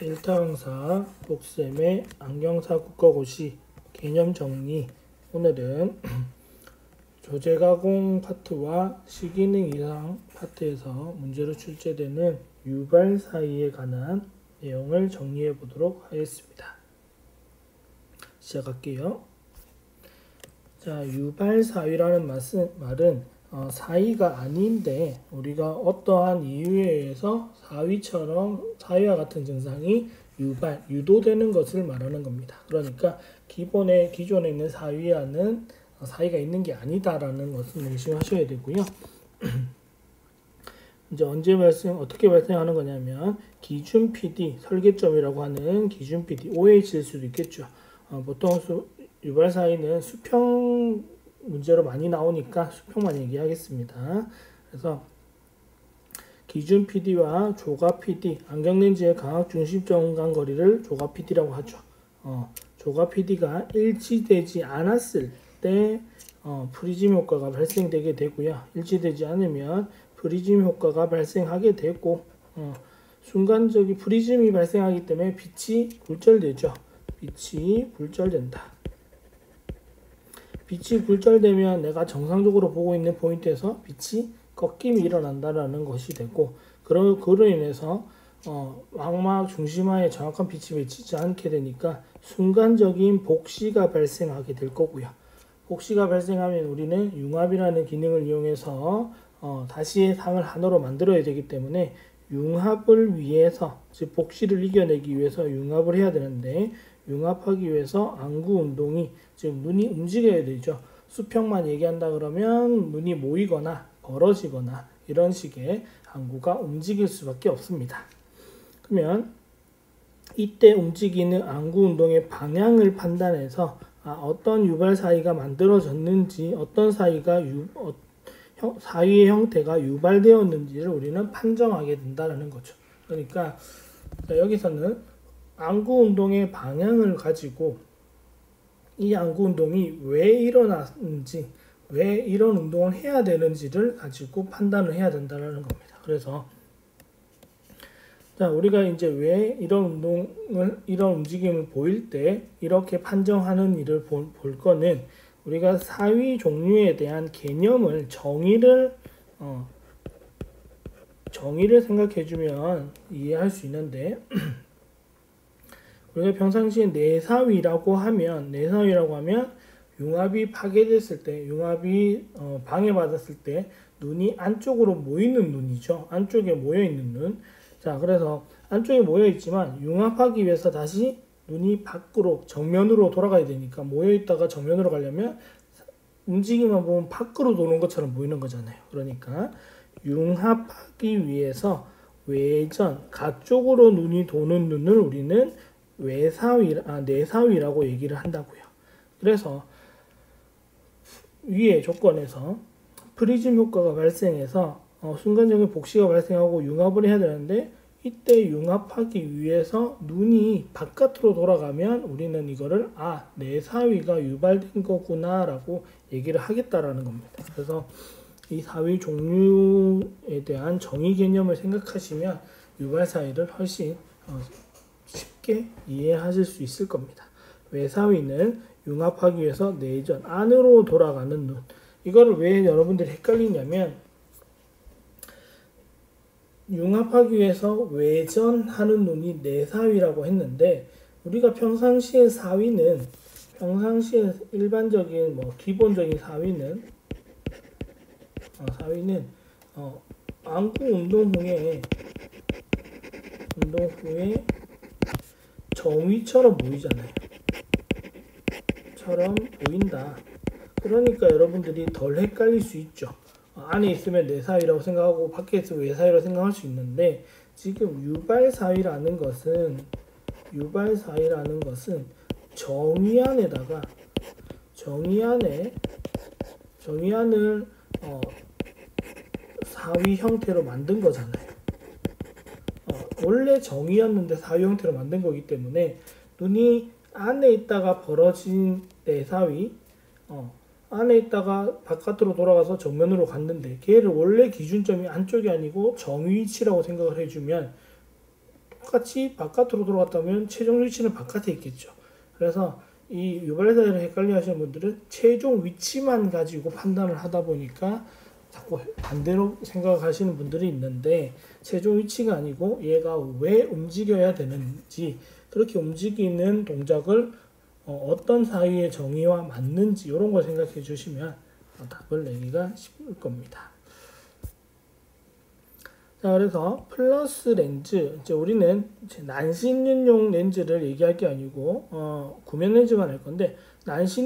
일타강사 복쌤의 안경사 국어고시 개념 정리. 오늘은 조제가공 파트와 시기능 이상 파트에서 문제로 출제되는 유발 사이에 관한 내용을 정리해 보도록 하겠습니다. 시작할게요. 자, 유발 사위라는 말은 사위가 아닌데 우리가 어떠한 이유에 의해서 사위와 같은 증상이 유도되는 것을 말하는 겁니다. 그러니까 기존에 있는 사위와는 사위가 있는 게 아니다라는 것을 명심하셔야 되고요. 이제 어떻게 발생하는 거냐면 기준 PD, 설계점이라고 하는 기준 PD, OH일 수도 있겠죠. 보통 유발 사이는 수평 문제로 많이 나오니까 수평만 얘기하겠습니다. 그래서 기준 PD와 조가 PD, 안경렌즈의 광학 중심점 간 거리를 조가 PD라고 하죠. 조가 PD가 일치되지 않았을 때 프리즘 효과가 발생되게 되고요. 일치되지 않으면 프리즘 효과가 발생하게 되고 순간적인 프리즘이 발생하기 때문에 빛이 굴절되죠. 빛이 굴절된다. 빛이 굴절되면 내가 정상적으로 보고 있는 포인트에서 빛이 꺾임이 일어난다라는 것이 되고, 그로 인해서 망막 중심하에 정확한 빛이 비치지 않게 되니까 순간적인 복시가 발생하게 될 거고요. 복시가 발생하면 우리는 융합이라는 기능을 이용해서 다시 상을 하나로 만들어야 되기 때문에 융합을 위해서, 즉 복시를 이겨내기 위해서 융합을 해야 되는데, 융합하기 위해서 안구 운동이, 즉 눈이 움직여야 되죠. 수평만 얘기한다 그러면 눈이 모이거나 벌어지거나 이런 식의 안구가 움직일 수밖에 없습니다. 그러면 이때 움직이는 안구 운동의 방향을 판단해서 어떤 유발 사이가 만들어졌는지, 어떤 사이의 형태가 유발되었는지를 우리는 판정하게 된다는 거죠. 그러니까 여기서는 안구 운동의 방향을 가지고 이 안구 운동이 왜 일어났는지, 왜 이런 운동을 해야 되는지를 가지고 판단을 해야 된다는 겁니다. 그래서 자, 우리가 이제 왜 이런 움직임을 보일 때 이렇게 판정하는 일을 볼 거는, 우리가 사위 종류에 대한 개념을 정의를 생각해주면 이해할 수 있는데, 우리가 평상시에 내사위라고 하면 융합이 파괴됐을 때, 융합이 방해받았을 때 눈이 안쪽으로 모이는 눈이죠. 안쪽에 모여있는 눈. 자, 그래서 안쪽에 모여있지만 융합하기 위해서 다시 눈이 밖으로, 정면으로 돌아가야 되니까, 모여있다가 정면으로 가려면 움직임만 보면 밖으로 도는 것처럼 보이는 거잖아요. 그러니까 융합하기 위해서 가쪽으로 눈이 도는 눈을 우리는 내사위라고 얘기를 한다고요. 그래서 위의 조건에서 프리즘 효과가 발생해서 순간적인 복시가 발생하고 융합을 해야 되는데, 이때 융합하기 위해서 눈이 바깥으로 돌아가면 우리는 이거를 내사위가 유발된 거구나 라고 얘기를 하겠다라는 겁니다. 그래서 이 사위 종류에 대한 정의 개념을 생각하시면 유발 사이를 훨씬 쉽게 이해하실 수 있을 겁니다. 외사위는 융합하기 위해서 내전, 안으로 돌아가는 눈. 이거를 왜 여러분들이 헷갈리냐면, 융합하기 위해서 외전하는 눈이 내사위라고 했는데, 우리가 평상시에 일반적인 기본적인 사위는 안구 운동 후에 정위처럼 보이잖아요. 처럼 보인다. 그러니까 여러분들이 덜 헷갈릴 수 있죠. 안에 있으면 내사위라고 생각하고 밖에 있으면 외사위라고 생각할 수 있는데, 지금 유발 사위라는 것은 정위안을 사위 형태로 만든 거잖아요. 원래 정이었는데 사위 형태로 만든 거기 때문에 눈이 안에 있다가 벌어진 내사위, 안에 있다가 바깥으로 돌아가서 정면으로 갔는데, 걔를 원래 기준점이 안쪽이 아니고 정위치라고 생각을 해주면 똑같이 바깥으로 돌아갔다면 최종 위치는 바깥에 있겠죠. 그래서 이 유발사를 헷갈려 하시는 분들은 최종 위치만 가지고 판단을 하다 보니까 자꾸 반대로 생각하시는 분들이 있는데, 최종 위치가 아니고 얘가 왜 움직여야 되는지, 그렇게 움직이는 동작을 어떤 사이의 정의와 맞는지 이런 걸 생각해 주시면 답을 내기가 쉽을 겁니다. 자, 그래서 플러스 렌즈, 이제 우리는 난시인용 렌즈를 얘기할 게 아니고 구면 렌즈만 할 건데, 난시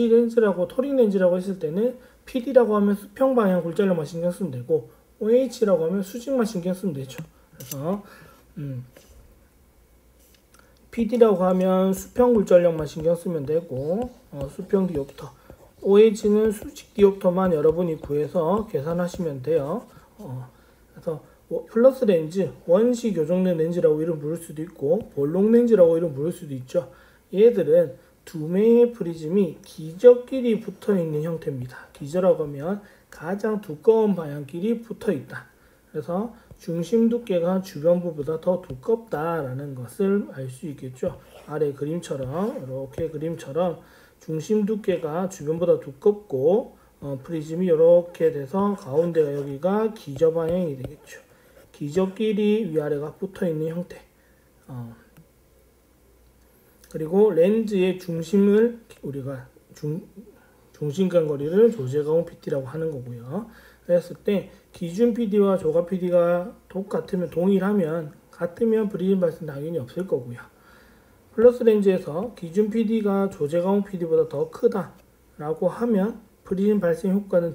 렌즈라고 토링 렌즈라고 했을 때는 PD라고 하면 수평 방향 굴절력만 신경 쓰면 되고, OH라고 하면 수직만 신경 쓰면 되죠. 그래서 PD라고 하면 수평 굴절력만 신경 쓰면 되고, 수평 디옵터, OH는 수직 디옵터만 여러분이 구해서 계산하시면 돼요. 그래서 플러스 렌즈, 원시 교정된 렌즈라고 이름 부를 수도 있고 볼록 렌즈라고 이름 부를 수도 있죠. 얘들은 두枚의 프리즘이 기저끼리 붙어 있는 형태입니다. 기저라고 하면 가장 두꺼운 방향끼리 붙어 있다. 그래서 중심 두께가 주변부보다 더 두껍다라는 것을 알 수 있겠죠. 아래 그림처럼, 이렇게 그림처럼 중심 두께가 주변보다 두껍고 프리즘이 이렇게 돼서 가운데가 여기가 기저 방향이 되겠죠. 기저끼리 위아래가 붙어 있는 형태. 그리고 렌즈의 중심을 우리가 중심간 거리를 조제가공 PD라고 하는 거고요. 그랬을 때 기준 PD와 조각 PD가 동일하면 같으면 프리즘 발생 당연히 없을 거고요. 플러스 렌즈에서 기준 PD가 조제가공 PD보다 더 크다라고 하면 프리즘 발생 효과는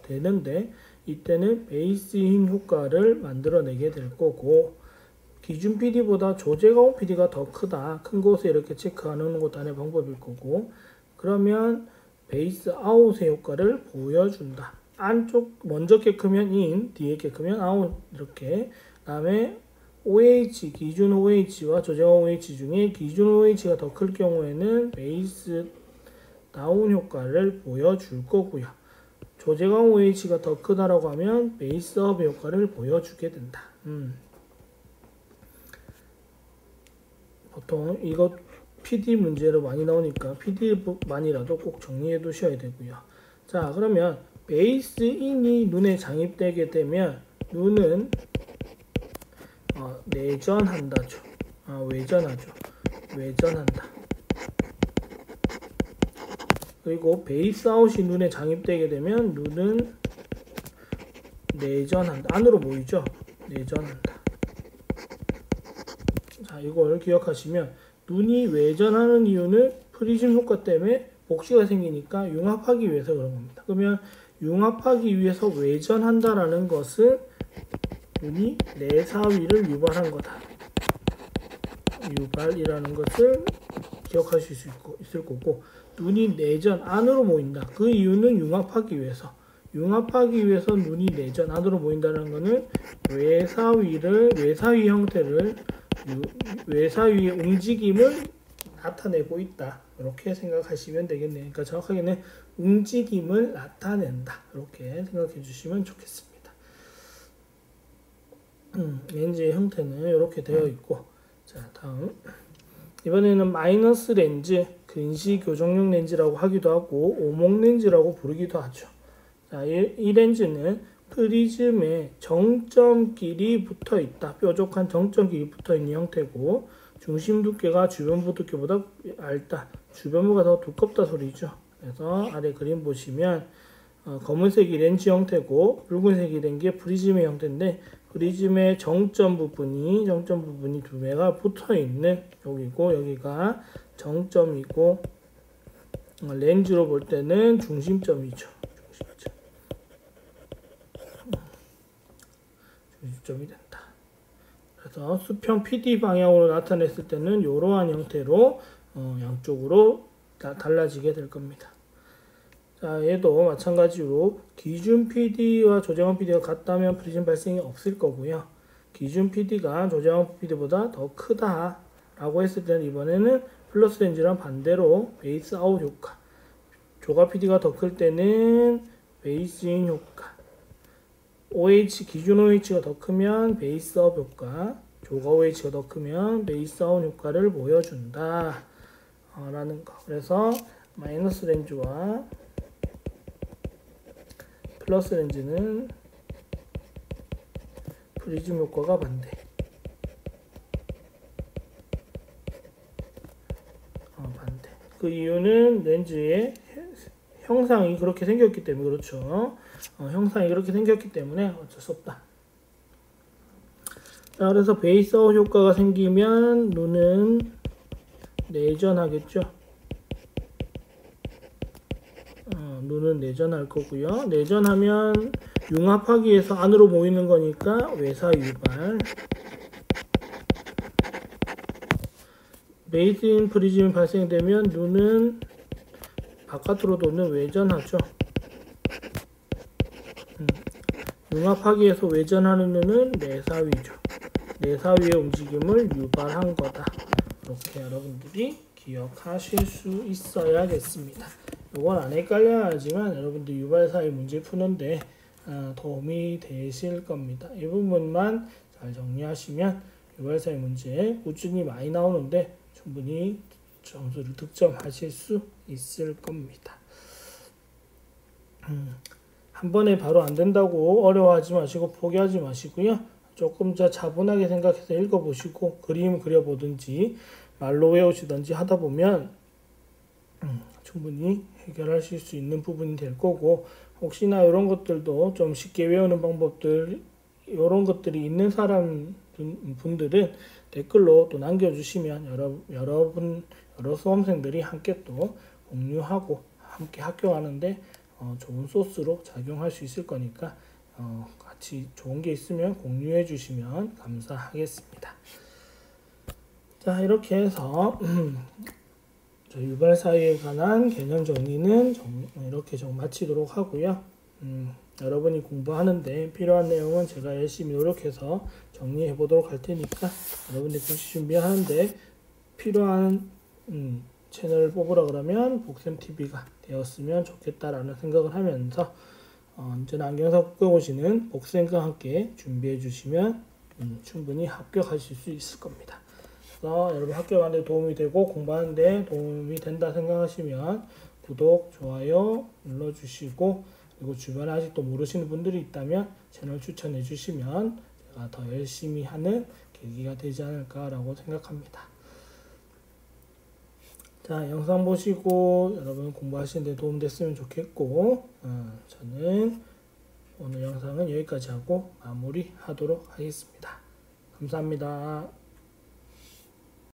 되는데 이때는 베이스인 효과를 만들어내게 될 거고, 기준 PD보다 조제가공 PD가 더 크다, 큰 곳에 이렇게 체크하는 것도 하나의 방법일 거고, 그러면 베이스 아웃의 효과를 보여준다. 안쪽 먼저 게 크면 인, 뒤에 게 크면 아웃, 이렇게. 그 다음에 OH, 기준 OH와 조제가공 OH 중에 기준 OH가 더 클 경우에는 베이스 다운 효과를 보여줄 거고요. 조제가공 OH가 더 크다라고 하면 베이스업 효과를 보여주게 된다. 보통 이거 PD 문제로 많이 나오니까 PD만이라도 꼭 정리해 두셔야 되고요. 자, 그러면 베이스 인이 눈에 장입되게 되면 눈은 내전한다죠. 외전한다. 그리고 베이스 아웃이 눈에 장입되게 되면 눈은 내전한다. 안으로 모이죠. 내전한다. 자, 이걸 기억하시면 눈이 외전하는 이유는 프리즘 효과 때문에 복시가 생기니까 융합하기 위해서 그런 겁니다. 그러면 융합하기 위해서 외전한다라는 것은 눈이 내사위를 유발한 거다. 유발이라는 것을 기억하실 수 있을 거고, 눈이 내전 안으로 모인다. 그 이유는 융합하기 위해서 눈이 내전 안으로 모인다는 것은 외사위 형태를, 외사위의 움직임을 나타내고 있다. 이렇게 생각하시면 되겠네요. 그러니까 정확하게는 움직임을 나타낸다. 이렇게 생각해 주시면 좋겠습니다. 렌즈의 형태는 이렇게 되어 있고, 자, 다음. 이번에는 마이너스 렌즈, 근시 교정용 렌즈라고 하기도 하고 오목 렌즈라고 부르기도 하죠. 자, 이 렌즈는 프리즘에 정점끼리 붙어 있다. 뾰족한 정점끼리 붙어 있는 형태고, 중심 두께가 주변부 두께보다 얇다. 주변부가 더 두껍다 소리죠. 그래서 아래 그림 보시면 검은색이 렌즈 형태고 붉은색이 된 게 프리즘의 형태인데, 프리즘의 정점 부분이 두 개가 붙어 있는 여기고, 여기가 정점이고, 렌즈로 볼 때는 중심점이죠. 중심점이 된다. 그래서 수평 PD 방향으로 나타냈을 때는 이러한 형태로 양쪽으로 달라지게 될 겁니다. 자, 얘도 마찬가지로 기준 PD와 조제가공 PD가 같다면 프리즘 발생이 없을 거고요. 기준 PD가 조제가공 PD보다 더 크다 라고 했을 때는 이번에는 플러스 렌즈랑 반대로 베이스 아웃 효과, 조각 PD가 더 클 때는 베이스 인 효과, OH, 기준 OH가 더 크면 베이스 업 효과, 조가 OH가 더 크면 베이스 다운 효과를 보여준다 라는 거. 그래서 마이너스 렌즈와 플러스 렌즈는 프리즘 효과가 반대. 반대. 그 이유는 렌즈의 형상이 그렇게 생겼기 때문에 그렇죠. 형상이 그렇게 생겼기 때문에 어쩔 수 없다. 자, 그래서 베이스 아웃 효과가 생기면 눈은 내전하겠죠. 눈은 내전할 거고요. 내전하면 융합하기 위해서 안으로 모이는 거니까 외사 유발. 베이스인 프리즘이 발생되면 눈은 바깥으로 도는 외전하죠. 융합하기 위해서 외전하는 눈은 내사위죠. 내사위의 움직임을 유발한 거다. 이렇게 여러분들이 기억하실 수 있어야겠습니다. 이건 안 헷갈려야 하지만 여러분들 유발사의 문제 푸는데 도움이 되실 겁니다. 이 부분만 잘 정리하시면 유발사의 문제 꾸준히 많이 나오는데 충분히 점수를 득점하실 수 있을 겁니다. 한 번에 바로 안 된다고 어려워하지 마시고 포기하지 마시고요. 조금 더 차분하게 생각해서 읽어보시고 그림 그려보든지 말로 외우시든지 하다 보면 충분히 해결하실 수 있는 부분이 될 거고, 혹시나 이런 것들도 좀 쉽게 외우는 방법들 이런 것들이 있는 분들은 댓글로 또 남겨주시면 여러 수험생들이 함께 또 공유하고 함께 학교 가는데 좋은 소스로 작용할 수 있을 거니까 같이 좋은 게 있으면 공유해 주시면 감사하겠습니다. 자, 이렇게 해서 유발사에 관한 개념 정리는 이렇게 마치도록 하고요. 여러분이 공부하는데 필요한 내용은 제가 열심히 노력해서 정리해 보도록 할 테니까 여러분들 교시 준비하는데 필요한 채널을 뽑으라 그러면 복쌤TV가 되었으면 좋겠다라는 생각을 하면서 언제나 안경사 국가고시는 복쌤과 함께 준비해 주시면 충분히 합격하실 수 있을 겁니다. 그래서 여러분 학교 가는데 도움이 되고 공부하는데 도움이 된다 생각하시면 구독, 좋아요 눌러주시고, 그리고 주변에 아직도 모르시는 분들이 있다면 채널 추천해 주시면 제가 더 열심히 하는 계기가 되지 않을까라고 생각합니다. 자, 영상 보시고 여러분 공부하시는데 도움 됐으면 좋겠고, 저는 오늘 영상은 여기까지 하고 마무리하도록 하겠습니다. 감사합니다.